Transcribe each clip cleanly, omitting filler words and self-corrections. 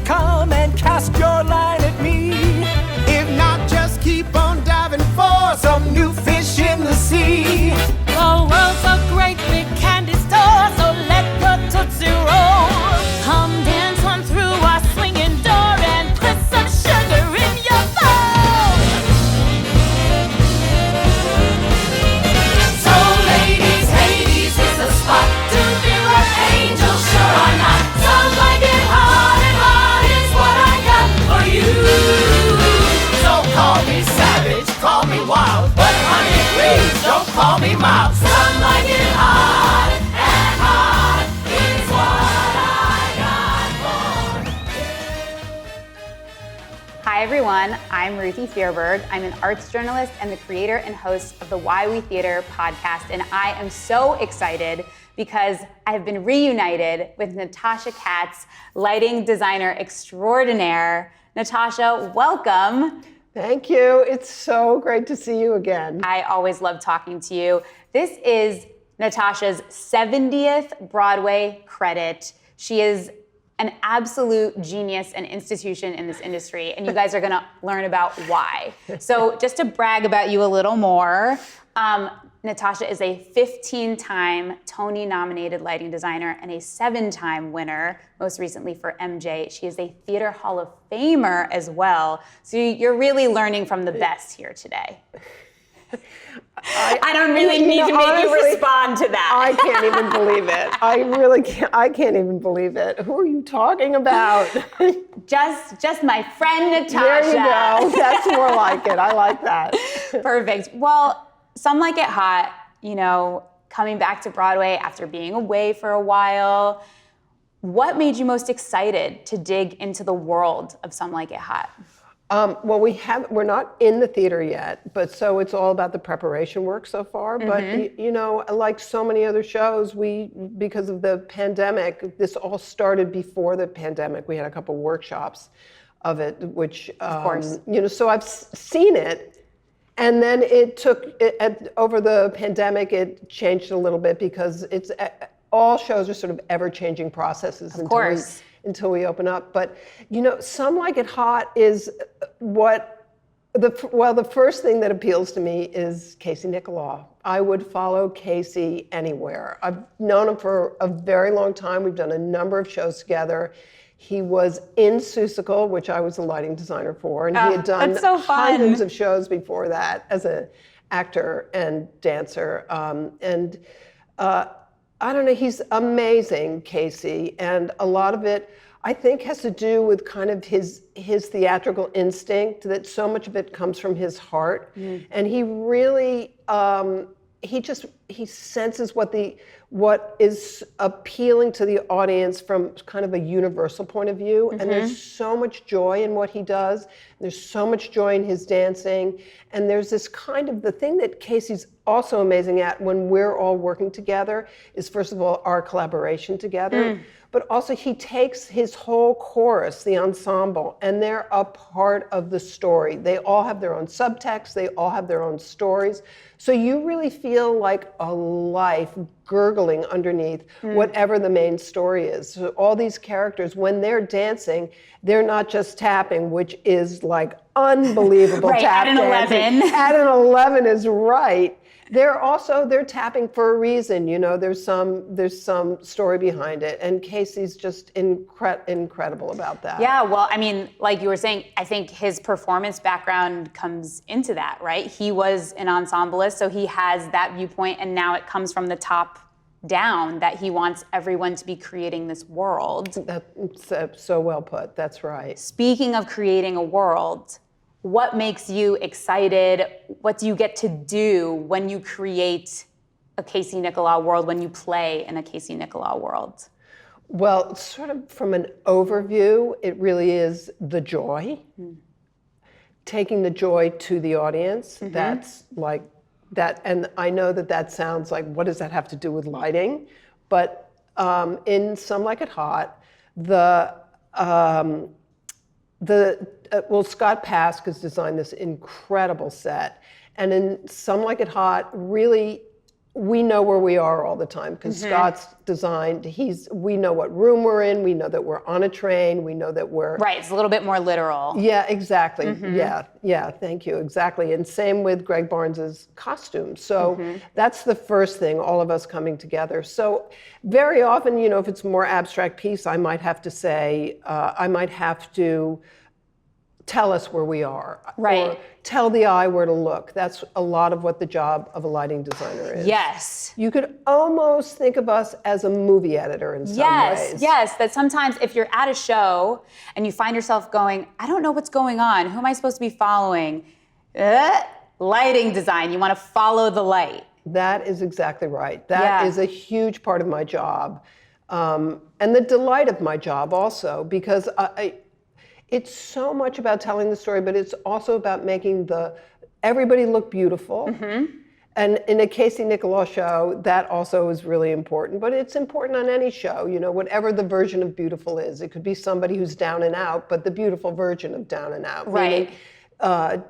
come and cast your line at me. If not, just keep on diving for some new fish in the sea. The world's a great big candy store, so let your Tootsie Roll. Come dance on through our swinging door and put some sugar in your bowl. So ladies, Hades is the spot to be where angels sure are not. Some like it hot and hot is what I got for you. So call me savage, call me wild, but honey, please don't call me mild. Some like it hot and hot is what I got for you. Hi everyone, I'm Ruthie Fierberg. I'm an arts journalist and the creator and host of the Why We Theater podcast, and I am so excited because I have been reunited with Natasha Katz, lighting designer extraordinaire. Natasha, welcome. Thank you. It's so great to see you again. I always love talking to you. This is Natasha's 70th Broadway credit. She is an absolute genius and institution in this industry, and you guys are gonna learn about why. So just to brag about you a little more, Natasha is a 15-time Tony-nominated lighting designer and a 7-time winner, most recently for MJ. She is a Theater Hall of Famer as well. So you're really learning from the best here today. I don't really need to make you respond to that. I can't even believe it. I really can't. I can't even believe it. Who are you talking about? Just my friend Natasha. There you go. That's more like it. I like that. Perfect. Well, Some Like It Hot, you know, coming back to Broadway after being away for a while. What made you most excited to dig into the world of Some Like It Hot? Well, we're not in the theater yet, but so it's all about the preparation work so far. But you know, like so many other shows, because of the pandemic, this all started before the pandemic. We had a couple workshops of it, which of course, you know, so I've seen it. And then it took, over the pandemic, it changed a little bit because it's, all shows are sort of ever-changing processes until we open up. But, you know, Some Like It Hot is the first thing that appeals to me is Casey Nicholaw. I would follow Casey anywhere. I've known him for a very long time. We've done a number of shows together. He was in Seussical, which I was the lighting designer for, and he had done hundreds of shows before that as an actor and dancer. I don't know, he's amazing, Casey, and a lot of it, I think, has to do with kind of his theatrical instinct, that so much of it comes from his heart, and he really, he senses what is appealing to the audience from kind of a universal point of view. And there's so much joy in what he does. There's so much joy in his dancing. And there's this kind of, the thing that Casey's also amazing at when we're all working together is, first of all, our collaboration together. But also he takes his whole chorus, the ensemble, and they're a part of the story. They all have their own subtext, they all have their own stories. So you really feel like a life gurgling underneath whatever the main story is. So all these characters, when they're dancing, they're not just tapping, which is like unbelievable tap dancing. At an 11. At an 11 is right. They're tapping for a reason, you know, there's some story behind it, and Casey's just incredible about that. Yeah, well, I mean, like you were saying, I think his performance background comes into that, right? He was an ensemblist, so he has that viewpoint, and now it comes from the top down that he wants everyone to be creating this world. That's so well put, that's right. Speaking of creating a world, what makes you excited? What do you get to do when you create a Casey Nicholaw world, when you play in a Casey Nicholaw world? Well, sort of from an overview, it really is the joy. Taking the joy to the audience, that's like that, and I know that sounds like, what does that have to do with lighting? But in Some Like It Hot, Scott Pask has designed this incredible set, and in Some Like It Hot, really we know where we are all the time because Scott's designed, we know what room we're in, we know that we're on a train, we know that we're... Right, it's a little bit more literal. Yeah, exactly. Yeah, thank you, exactly. And same with Greg Barnes's costumes. So that's the first thing, all of us coming together. So very often, if it's a more abstract piece, I might have to say, I might have to tell us where we are. Right. Or tell the eye where to look. That's a lot of what the job of a lighting designer is. Yes. You could almost think of us as a movie editor in some ways. Yes, that sometimes if you're at a show and you find yourself going, I don't know what's going on, who am I supposed to be following? Lighting design, you want to follow the light. That is exactly right. That is a huge part of my job. And the delight of my job also, because it's so much about telling the story, but it's also about making everybody look beautiful. And in a Casey Nicholaw show, that also is really important, but it's important on any show, whatever the version of beautiful is. It could be somebody who's down and out, but the beautiful version of down and out. Right. Meaning,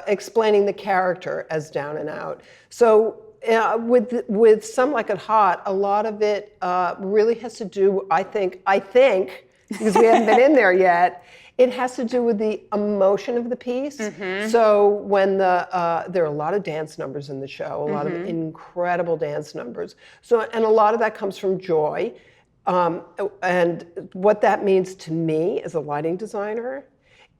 explaining the character as down and out. So with Some Like It Hot, a lot of it really has to do, I think, because we haven't been in there yet, it has to do with the emotion of the piece. So when there are a lot of dance numbers in the show, a lot of incredible dance numbers. And a lot of that comes from joy. And what that means to me as a lighting designer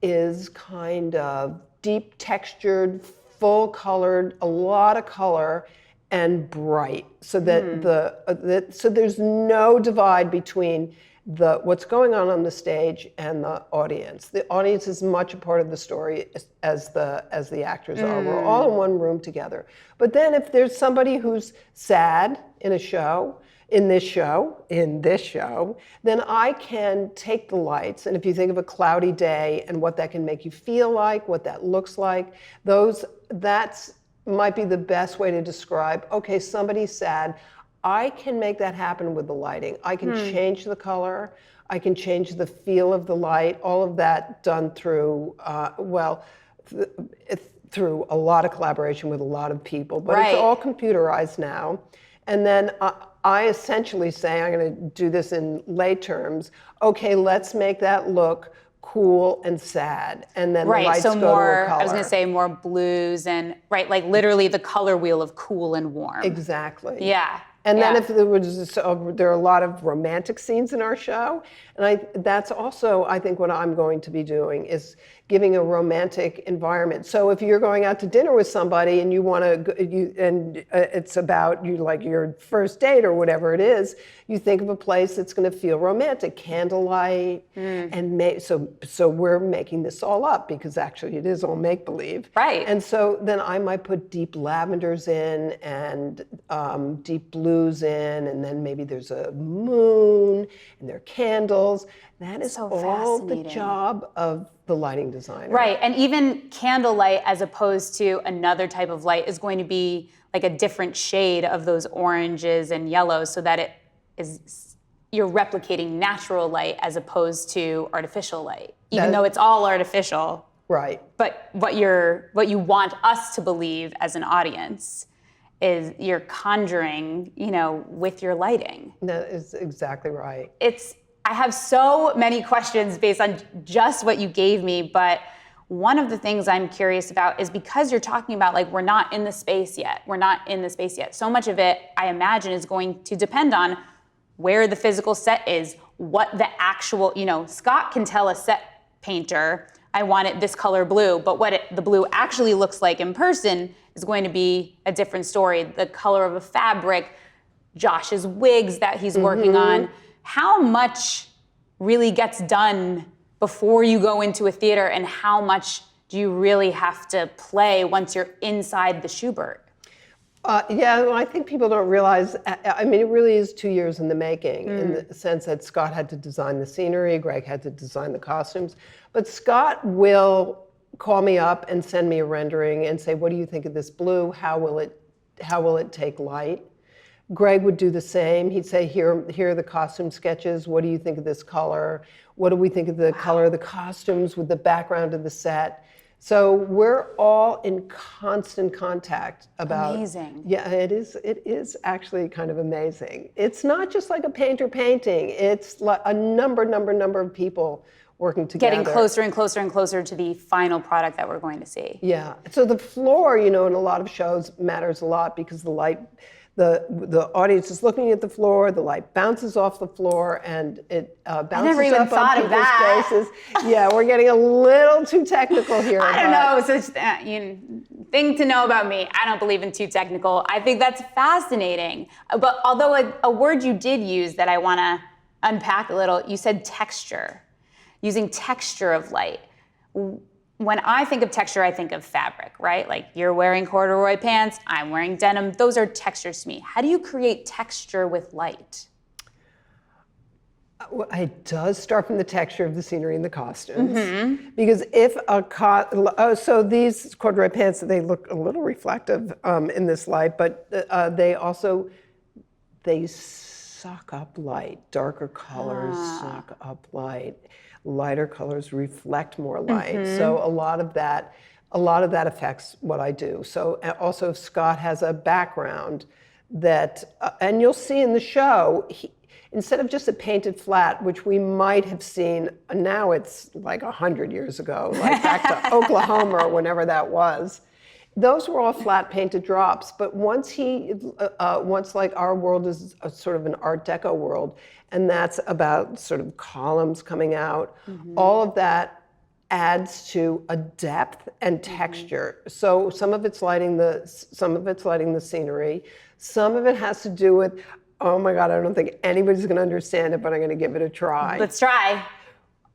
is kind of deep textured, full colored, a lot of color, and bright, so that so there's no divide between what's going on the stage and the audience. The audience is much a part of the story as the actors are. We're all in one room together. But then if there's somebody who's sad in this show, then I can take the lights, and if you think of a cloudy day and what that can make you feel like, what that looks like, that's might be the best way to describe, okay, somebody's sad. I can make that happen with the lighting. I can change the color. I can change the feel of the light. All of that done through, through a lot of collaboration with a lot of people. But it's all computerized now. And then I essentially say, I'm going to do this in lay terms, okay, let's make that look cool and sad, and then the lights so go more, to a color. I was going to say more blues and, like literally the color wheel of cool and warm. Exactly. Yeah. And then if there was, there are a lot of romantic scenes in our show, and that's also, I think, what I'm going to be doing is giving a romantic environment. So if you're going out to dinner with somebody and you want to, and it's about like your first date or whatever it is, you think of a place that's going to feel romantic, candlelight, and so we're making this all up because actually it is all make believe. Right. And so then I might put deep lavenders in and deep blues in, and then maybe there's a moon and there are candles. That is So all the fascinating. job of the lighting designer. Right, and even candlelight as opposed to another type of light is going to be like a different shade of those oranges and yellows so that you're replicating natural light as opposed to artificial light, even though it's all artificial. Right. But what you want us to believe as an audience is you're conjuring, with your lighting. That is exactly right. I have so many questions based on just what you gave me, but one of the things I'm curious about is because you're talking about like we're not in the space yet. So much of it, I imagine, is going to depend on where the physical set is, what the actual, Scott can tell a set painter, I want it this color blue, but what the blue actually looks like in person is going to be a different story. The color of a fabric, Josh's wigs that he's working on. How much really gets done before you go into a theater, and how much do you really have to play once you're inside the Schubert? I think people don't realize, it really is 2 years in the making in the sense that Scott had to design the scenery, Greg had to design the costumes, but Scott will call me up and send me a rendering and say, what do you think of this blue? How will it take light? Greg would do the same. He'd say, here are the costume sketches. What do you think of this color? What do we think of the color of the costumes with the background of the set? So we're all in constant contact about. Amazing. Yeah, it is actually kind of amazing. It's not just like a painter painting. It's like a number of people working together. Getting closer and closer and closer to the final product that we're going to see. Yeah. So the floor, in a lot of shows matters a lot because the light, the audience is looking at the floor, the light bounces off the floor, and it bounces never even up thought on of people's that. faces. Yeah, we're getting a little too technical here. I don't know, such thing to know about me. I don't believe in too technical. I think that's fascinating. But although a word you did use that I want to unpack a little, you said texture, using texture of light. When I think of texture, I think of fabric, right? Like you're wearing corduroy pants, I'm wearing denim. Those are textures to me. How do you create texture with light? Well, it does start from the texture of the scenery and the costumes. Because if so these corduroy pants, they look a little reflective in this light, but they suck up light. Darker colors suck up light. Lighter colors reflect more light. So a lot of that affects what I do. So also if Scott has a background that, and you'll see in the show, instead of just a painted flat, which we might have seen, now it's like 100 years ago, like back to Oklahoma or whenever that was. Those were all flat painted drops, but once like our world is a sort of an Art Deco world, and that's about sort of columns coming out, all of that adds to a depth and texture. So some of it's lighting the scenery, some of it has to do with, oh my God, I don't think anybody's going to understand it, but I'm going to give it a try. Let's try.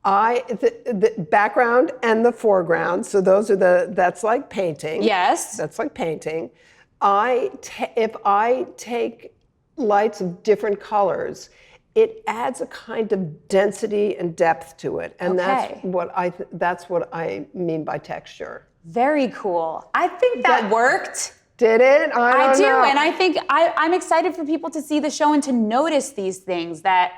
The background and the foreground, so that's like painting. Yes. That's like painting. If I take lights of different colors, it adds a kind of density and depth to it. And Okay. that's what I mean by texture. Very cool. I think that worked. Did it? I don't do, know. and I think I'm excited for people to see the show and to notice these things that,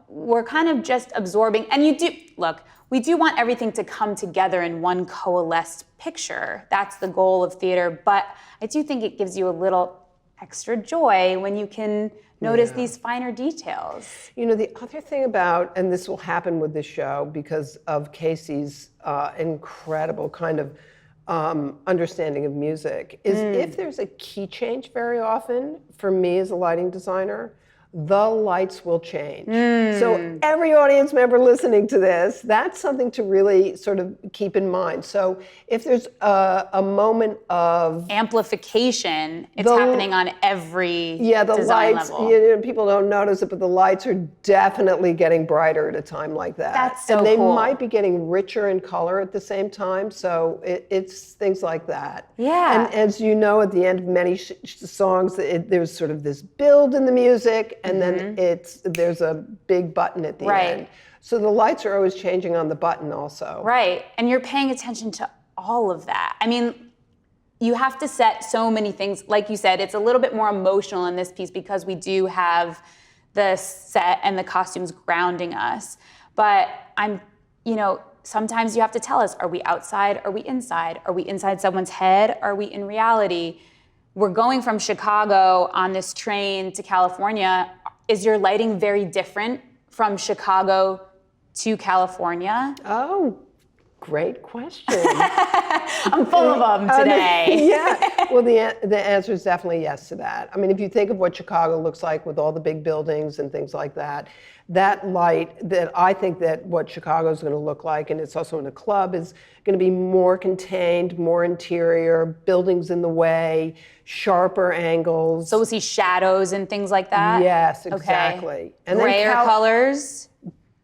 we're kind of just absorbing. And we do want everything to come together in one coalesced picture. That's the goal of theater. But I do think it gives you a little extra joy when you can notice these finer details. The other thing about, and this will happen with this show because of Casey's incredible kind of understanding of music, is if there's a key change very often, for me as a lighting designer, the lights will change. So every audience member listening to this, that's something to really sort of keep in mind. So if there's a moment of amplification, it's happening on every the design lights, level. people don't notice it, but the lights are definitely getting brighter at a time like that. That's so And they cool. might be getting richer in color at the same time, so it's things like that. Yeah. And as you know, at the end of many songs, there's sort of this build in the music, and then there's a big button at the end. So the lights are always changing on the button also. Right, and you're paying attention to all of that. I mean, you have to set so many things. Like you said, it's a little bit more emotional in this piece because we do have the set and the costumes grounding us. But sometimes you have to tell us, are we outside? Are we inside? Are we inside someone's head? Are we in reality? We're going from Chicago on this train to California. Is your lighting very different from Chicago to California? Oh, great question. I'm full of them today. Yeah. Well, the answer is definitely yes to that. I mean, if you think of what Chicago looks like with all the big buildings and things like that, that light, that I think that what Chicago is going to look like, and it's also in a club, is going to be more contained, more interior, buildings in the way, sharper angles. So we'll see shadows and things like that? Yes, Okay. exactly. And Grayer colors?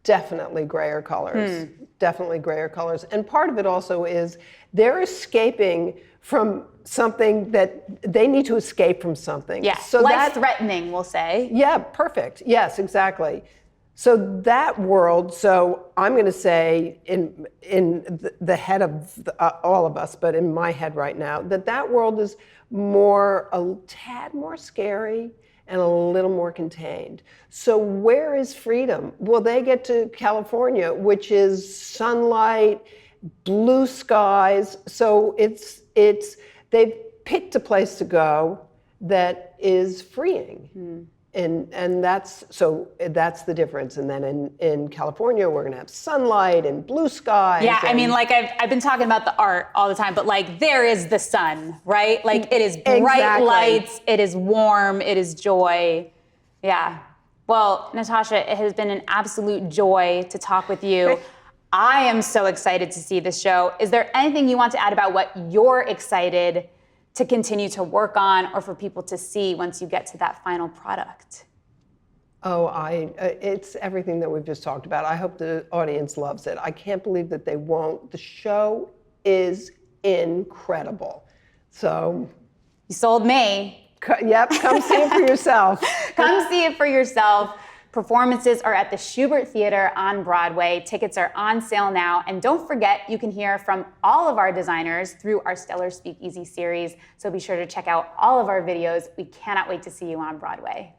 Definitely grayer colors. Definitely grayer colors. And part of it also is they're escaping from something that they need to escape from something. Yeah, So life-threatening, we'll say. Yeah, perfect. Yes, exactly. So that world, so I'm going to say in the head of all of us, but in my head right now, that world is a tad more scary and a little more contained. So where is freedom? Well, they get to California, which is sunlight, blue skies. So they've picked a place to go that is freeing. And that's the difference. And then in California, we're gonna have sunlight and blue skies. Yeah, I mean, like I've been talking about the art all the time, but like there is the sun, right? Like it is bright Exactly. lights, it is warm, it is joy. Yeah. Well, Natasha, it has been an absolute joy to talk with you. I am so excited to see this show. Is there anything you want to add about what you're excited to continue to work on or for people to see once you get to that final product? Oh, it's everything that we've just talked about. I hope the audience loves it. I can't believe that they won't. The show is incredible. So. You sold me. Yep, come see it for yourself. Come see it for yourself. Performances are at the Schubert Theater on Broadway. Tickets are on sale now. And don't forget, you can hear from all of our designers through our Stellar Speakeasy series. So be sure to check out all of our videos. We cannot wait to see you on Broadway.